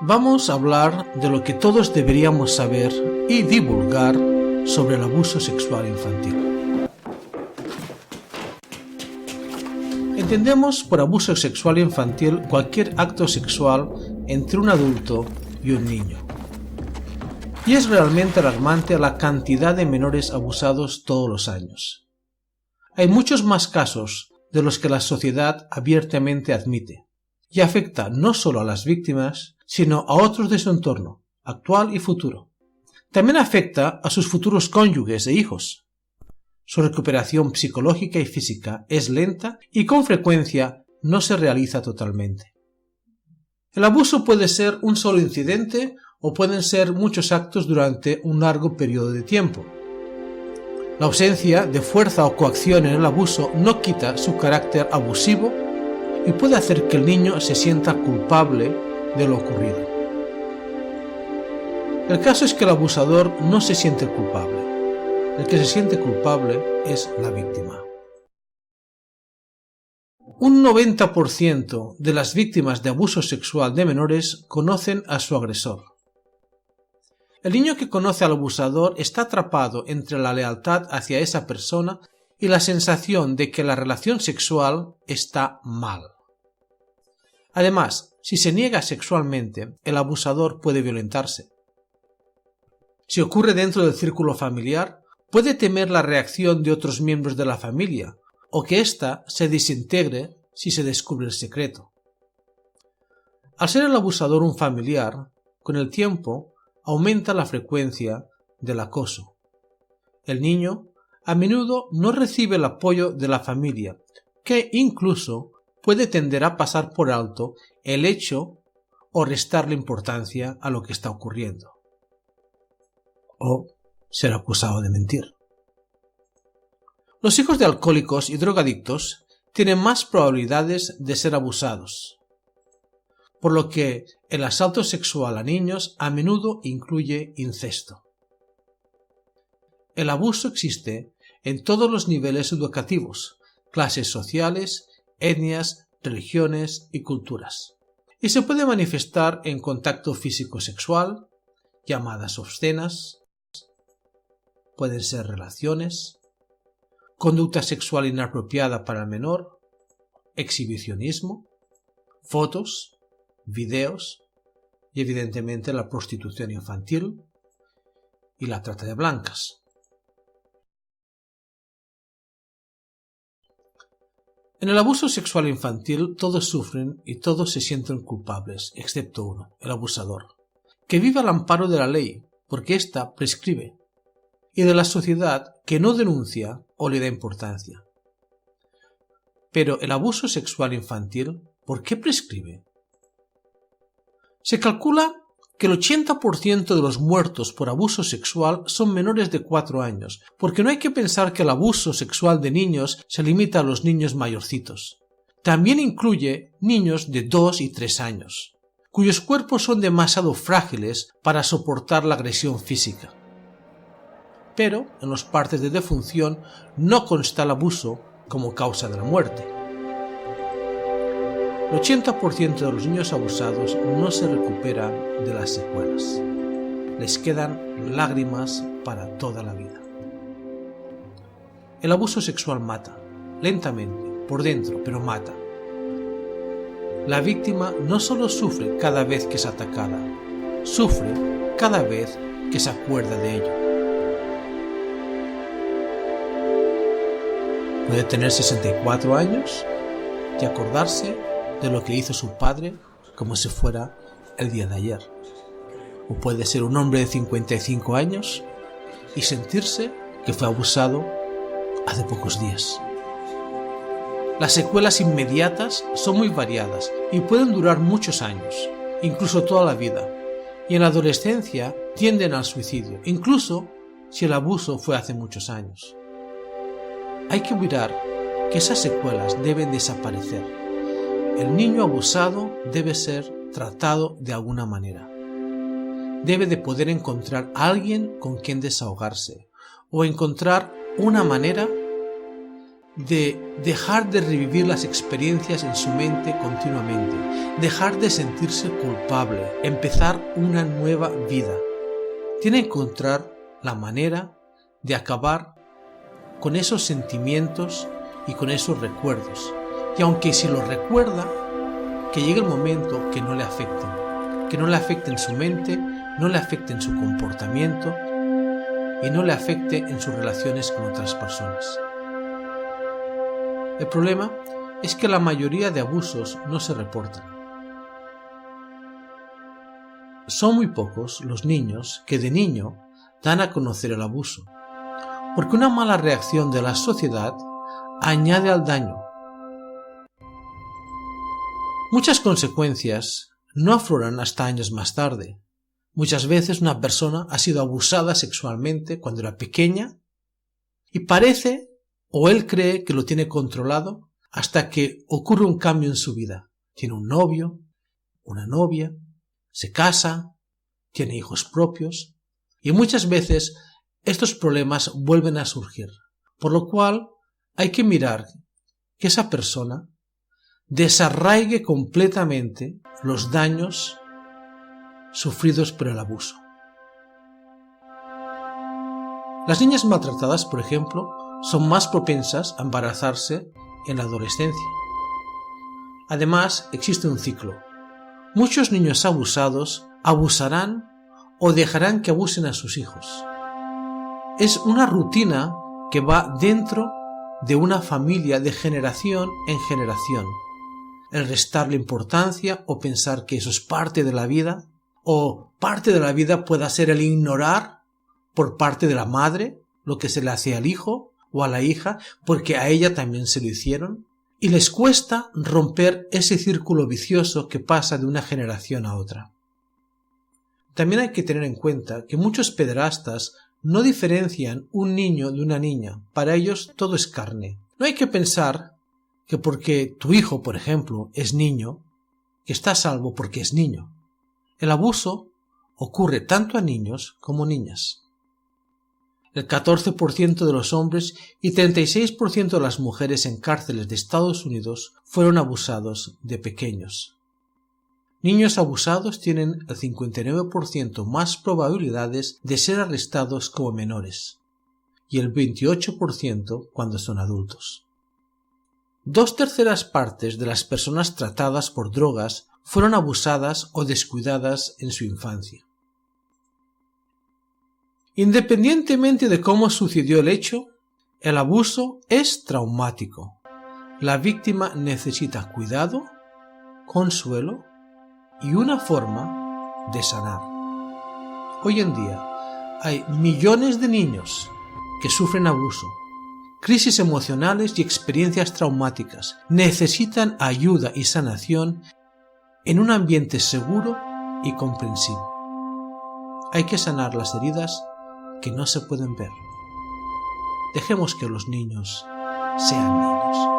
Vamos a hablar de lo que todos deberíamos saber y divulgar sobre el abuso sexual infantil. Entendemos por abuso sexual infantil cualquier acto sexual entre un adulto y un niño. Y es realmente alarmante la cantidad de menores abusados todos los años. Hay muchos más casos de los que la sociedad abiertamente admite, y afecta no solo a las víctimas, sino a otros de su entorno, actual y futuro. También afecta a sus futuros cónyuges e hijos. Su recuperación psicológica y física es lenta y con frecuencia no se realiza totalmente. El abuso puede ser un solo incidente o pueden ser muchos actos durante un largo periodo de tiempo. La ausencia de fuerza o coacción en el abuso no quita su carácter abusivo y puede hacer que el niño se sienta culpable de lo ocurrido. El caso es que el abusador no se siente culpable. El que se siente culpable es la víctima. Un 90% de las víctimas de abuso sexual de menores conocen a su agresor. El niño que conoce al abusador está atrapado entre la lealtad hacia esa persona y la sensación de que la relación sexual está mal. Además, si se niega sexualmente, el abusador puede violentarse. Si ocurre dentro del círculo familiar, puede temer la reacción de otros miembros de la familia, o que ésta se desintegre si se descubre el secreto. Al ser el abusador un familiar, con el tiempo aumenta la frecuencia del acoso. El niño a menudo no recibe el apoyo de la familia, que incluso puede tender a pasar por alto el hecho o restarle importancia a lo que está ocurriendo. O ser acusado de mentir. Los hijos de alcohólicos y drogadictos tienen más probabilidades de ser abusados, por lo que el asalto sexual a niños a menudo incluye incesto. El abuso existe en todos los niveles educativos, clases sociales, etnias, religiones y culturas, y se puede manifestar en contacto físico-sexual, llamadas obscenas, pueden ser relaciones, conducta sexual inapropiada para el menor, exhibicionismo, fotos, videos y evidentemente la prostitución infantil y la trata de blancas. En el abuso sexual infantil todos sufren y todos se sienten culpables, excepto uno, el abusador, que vive al amparo de la ley, porque ésta prescribe, y de la sociedad que no denuncia o le da importancia. Pero el abuso sexual infantil, ¿por qué prescribe? Se calcula que el 80% de los muertos por abuso sexual son menores de 4 años, porque no hay que pensar que el abuso sexual de niños se limita a los niños mayorcitos. También incluye niños de 2 y 3 años, cuyos cuerpos son demasiado frágiles para soportar la agresión física. Pero en los partes de defunción no consta el abuso como causa de la muerte. El 80% de los niños abusados no se recuperan de las secuelas. Les quedan lágrimas para toda la vida. El abuso sexual mata, lentamente, por dentro, pero mata. La víctima no solo sufre cada vez que es atacada, sufre cada vez que se acuerda de ello. Puede tener 64 años y acordarse de lo que hizo su padre como si fuera el día de ayer. O puede ser un hombre de 55 años y sentirse que fue abusado hace pocos días. Las secuelas inmediatas son muy variadas y pueden durar muchos años, incluso toda la vida, y en la adolescencia tienden al suicidio, incluso si el abuso fue hace muchos años. Hay que mirar que esas secuelas deben desaparecer. El niño abusado debe ser tratado de alguna manera. Debe de poder encontrar a alguien con quien desahogarse o encontrar una manera de dejar de revivir las experiencias en su mente continuamente, dejar de sentirse culpable, empezar una nueva vida. Tiene que encontrar la manera de acabar con esos sentimientos y con esos recuerdos. Y aunque si los recuerda, que llegue el momento que no le afecten su mente, no le afecten su comportamiento y no le afecte en sus relaciones con otras personas. El problema es que la mayoría de abusos no se reportan. Son muy pocos los niños que de niño dan a conocer el abuso, porque una mala reacción de la sociedad añade al daño. Muchas consecuencias no afloran hasta años más tarde. Muchas veces una persona ha sido abusada sexualmente cuando era pequeña y parece o él cree que lo tiene controlado hasta que ocurre un cambio en su vida. Tiene un novio, una novia, se casa, tiene hijos propios y muchas veces estos problemas vuelven a surgir. Por lo cual hay que mirar que esa persona desarraigue completamente los daños sufridos por el abuso. Las niñas maltratadas, por ejemplo, son más propensas a embarazarse en la adolescencia. Además, existe un ciclo. Muchos niños abusados abusarán o dejarán que abusen a sus hijos. Es una rutina que va dentro de una familia de generación en generación. El restarle importancia o pensar que eso es parte de la vida, o parte de la vida pueda ser el ignorar por parte de la madre lo que se le hace al hijo o a la hija, porque a ella también se lo hicieron, y les cuesta romper ese círculo vicioso que pasa de una generación a otra. También hay que tener en cuenta que muchos pederastas no diferencian un niño de una niña. Para ellos todo es carne. No hay que pensar que porque tu hijo, por ejemplo, es niño, que está a salvo porque es niño. El abuso ocurre tanto a niños como niñas. El 14% de los hombres y 36% de las mujeres en cárceles de Estados Unidos fueron abusados de pequeños. Niños abusados tienen el 59% más probabilidades de ser arrestados como menores y el 28% cuando son adultos. 2/3 partes de las personas tratadas por drogas fueron abusadas o descuidadas en su infancia. Independientemente de cómo sucedió el hecho, el abuso es traumático. La víctima necesita cuidado, consuelo y una forma de sanar. Hoy en día hay millones de niños que sufren abuso, crisis emocionales y experiencias traumáticas. Necesitan ayuda y sanación en un ambiente seguro y comprensivo. Hay que sanar las heridas que no se pueden ver. Dejemos que los niños sean niños.